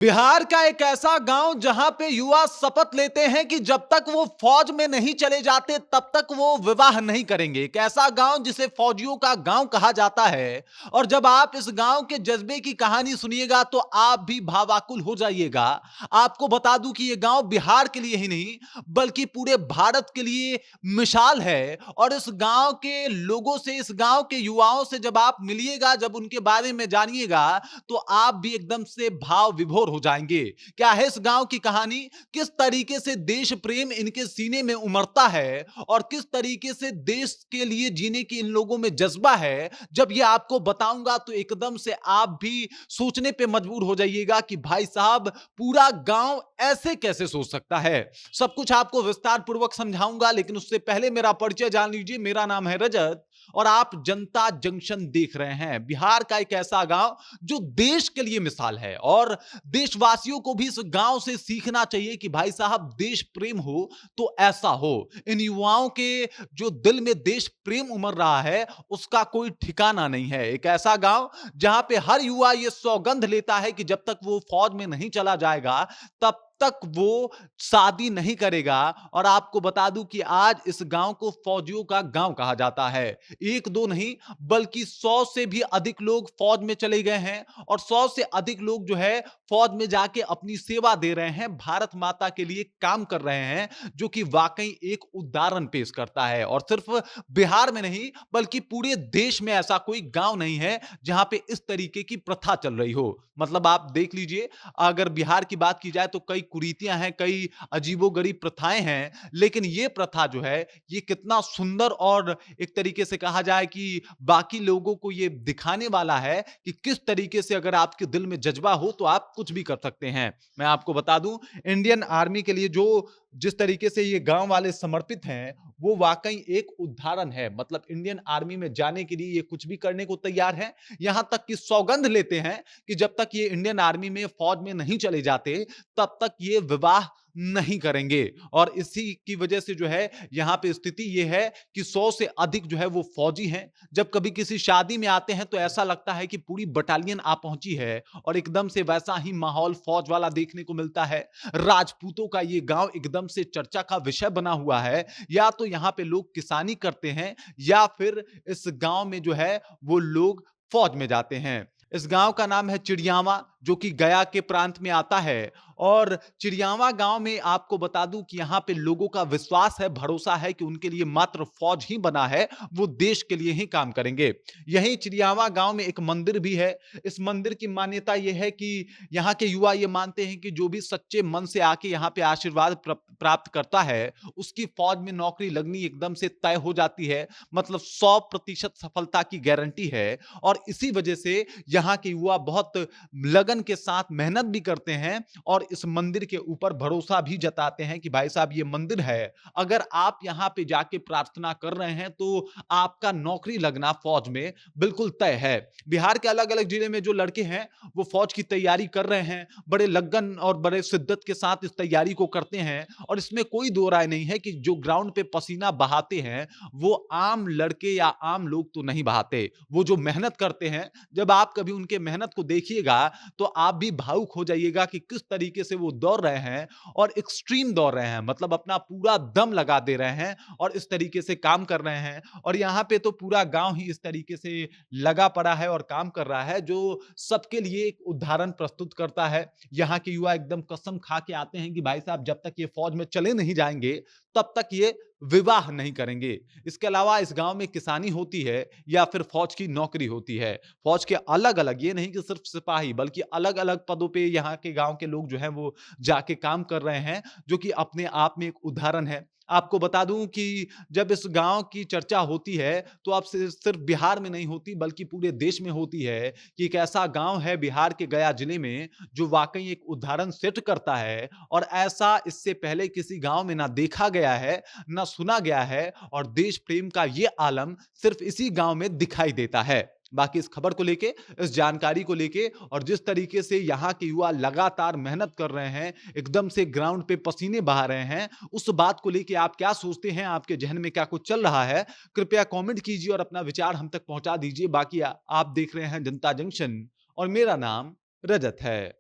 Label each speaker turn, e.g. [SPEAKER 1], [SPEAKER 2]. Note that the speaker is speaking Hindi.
[SPEAKER 1] बिहार का एक ऐसा गांव जहां पे युवा शपथ लेते हैं कि जब तक वो फौज में नहीं चले जाते तब तक वो विवाह नहीं करेंगे। एक ऐसा गांव जिसे फौजियों का गांव कहा जाता है। और जब आप इस गांव के जज्बे की कहानी सुनिएगा तो आप भी भावाकुल हो जाइएगा। आपको बता दूं कि ये गांव बिहार के लिए ही नहीं बल्कि पूरे भारत के लिए मिसाल है। और इस गांव के लोगों से, इस गांव के युवाओं से जब आप मिलिएगा, जब उनके बारे में जानिएगा तो आप भी एकदम से भाव विभोर हो जाएंगे। क्या है इस गांव की कहानी, किस तरीके से देश प्रेम इनके सीने में उमड़ता है और किस तरीके से देश के लिए जीने की इन लोगों में जज्बा है, जब ये आपको बताऊंगा तो एकदम से आप भी सोचने पे मजबूर हो जाइएगा कि भाई साहब, पूरा गांव ऐसे कैसे सोच सकता है। सब कुछ आपको विस्तार पूर्वक समझाऊंगा, लेकिन उससे पहले मेरा परिचय जान लीजिए। मेरा नाम है रजत और आप जनता जंक्शन देख रहे हैं। बिहार का एक ऐसा गांव जो देश के लिए मिसाल है और देशवासियों को भी इस गांव से सीखना चाहिए कि भाई साहब, देश प्रेम हो तो ऐसा हो। इन युवाओं के जो दिल में देश प्रेम उमड़ रहा है उसका कोई ठिकाना नहीं है। एक ऐसा गांव जहां पे हर युवा ये सौगंध लेता है कि जब तक वो फौज में नहीं चला जाएगा तब तक वो शादी नहीं करेगा। और आपको बता दूं कि आज इस गांव को फौजियों का गांव कहा जाता है। एक दो नहीं बल्कि 100 से भी अधिक लोग फौज में चले गए हैं और 100 से अधिक लोग जो है फौज में जाके अपनी सेवा दे रहे हैं, भारत माता के लिए काम कर रहे हैं, जो कि वाकई एक उदाहरण पेश करता है। और सिर्फ बिहार में नहीं बल्कि पूरे देश में ऐसा कोई गांव नहीं है जहां पे इस तरीके की प्रथा चल रही हो। मतलब आप देख लीजिए, अगर बिहार की बात की जाए तो कई कुरीतियां हैं, कई अजीबोगरीब प्रथाएं हैं, लेकिन यह प्रथा जो है ये कितना सुंदर और एक तरीके से कहा जाए कि बाकी लोगों को ये दिखाने वाला है कि किस तरीके से अगर आपके दिल में जज्बा हो तो आप कुछ भी कर सकते हैं। मैं आपको बता दूं, इंडियन आर्मी के लिए जो जिस तरीके से ये गांव वाले समर्पित हैं वो वाकई एक उदाहरण है। मतलब इंडियन आर्मी में जाने के लिए ये कुछ भी करने को तैयार है। यहां तक कि सौगंध लेते हैं कि जब तक ये इंडियन आर्मी में फौज में नहीं चले जाते तब तक ये विवाह नहीं करेंगे। और इसी की वजह से जो है यहां पे स्थिति ये है कि 100 से अधिक जो है वो फौजी हैं। जब कभी किसी शादी में आते हैं तो ऐसा लगता है कि पूरी बटालियन आ पहुंची है और एकदम से वैसा ही माहौल फौज वाला देखने को मिलता है। राजपूतों का ये गांव एकदम से चर्चा का विषय बना हुआ है। या तो यहां पे लोग किसानी करते हैं या फिर इस गांव में जो है वो लोग फौज में जाते हैं। इस गांव का नाम है चिड़ियावा, जो कि गया के प्रांत में आता है। और चिड़ियावा गांव में आपको बता दूं कि यहां पे लोगों का विश्वास है, भरोसा है कि उनके लिए मात्र फौज ही बना है, वो देश के लिए ही काम करेंगे। यहीं चिड़ियावा गांव में एक मंदिर भी है। इस मंदिर की मान्यता यह है कि यहाँ के युवा ये मानते हैं कि जो भी सच्चे मन से आके यहाँ पे आशीर्वाद प्राप्त करता है उसकी फौज में नौकरी लगनी एकदम से तय हो जाती है। मतलब 100% सफलता की गारंटी है। और इसी वजह से यहाँ के युवा बहुत लगन के साथ मेहनत भी करते हैं और इस मंदिर के ऊपर भरोसा भी जताते हैं कि भाई साहब, ये मंदिर है, अगर आप यहाँ पे जाके प्रार्थना कर रहे हैं तो आपका नौकरी लगना फौज में बिल्कुल तय है। बिहार के अलग अलग जिले में जो लड़के हैं वो फौज की तैयारी कर रहे हैं, बड़े लगन और बड़े शिद्दत के साथ इस तैयारी को करते हैं। और इसमें कोई दो राय नहीं है कि जो ग्राउंड पे पसीना बहाते हैं वो आम लड़के या आम लोग तो नहीं बहाते। वो जो मेहनत करते हैं, जब आप कभी उनके मेहनत को देखिएगा तो आप भी भावुक हो जाइएगा कि किस तरीके से वो दौड़ रहे हैं और एक्सट्रीम दौड़ रहे हैं। मतलब अपना पूरा दम लगा दे रहे हैं और इस तरीके से काम कर रहे हैं। और यहाँ पे तो पूरा गांव ही इस तरीके से लगा पड़ा है और काम कर रहा है, जो सबके लिए एक उदाहरण प्रस्तुत करता है। यहाँ के युवा एकदम कसम खा के आते हैं कि भाई साहब, जब तक ये फौज में चले नहीं जाएंगे तब तक ये विवाह नहीं करेंगे। इसके अलावा इस गांव में किसानी होती है या फिर फौज की नौकरी होती है। फौज के अलग अलग, ये नहीं कि सिर्फ सिपाही, बल्कि अलग अलग पदों पे यहाँ के गांव के लोग जो हैं वो जाके काम कर रहे हैं, जो कि अपने आप में एक उदाहरण है। आपको बता दूं कि जब इस गांव की चर्चा होती है तो अब सिर्फ बिहार में नहीं होती बल्कि पूरे देश में होती है कि एक ऐसा गांव है बिहार के गया जिले में जो वाकई एक उदाहरण सेट करता है। और ऐसा इससे पहले किसी गांव में ना देखा गया है, ना सुना गया है। और देश प्रेम का ये आलम सिर्फ इसी गांव में दिखाई देता है। बाकी इस खबर को लेके, इस जानकारी को लेके और जिस तरीके से यहाँ के युवा लगातार मेहनत कर रहे हैं, एकदम से ग्राउंड पे पसीने बहा रहे हैं, उस बात को लेके आप क्या सोचते हैं? आपके जहन में क्या कुछ चल रहा है? कृपया कमेंट कीजिए और अपना विचार हम तक पहुंचा दीजिए। बाकी आप देख रहे हैं जनता जंक्शन और मेरा नाम रजत है।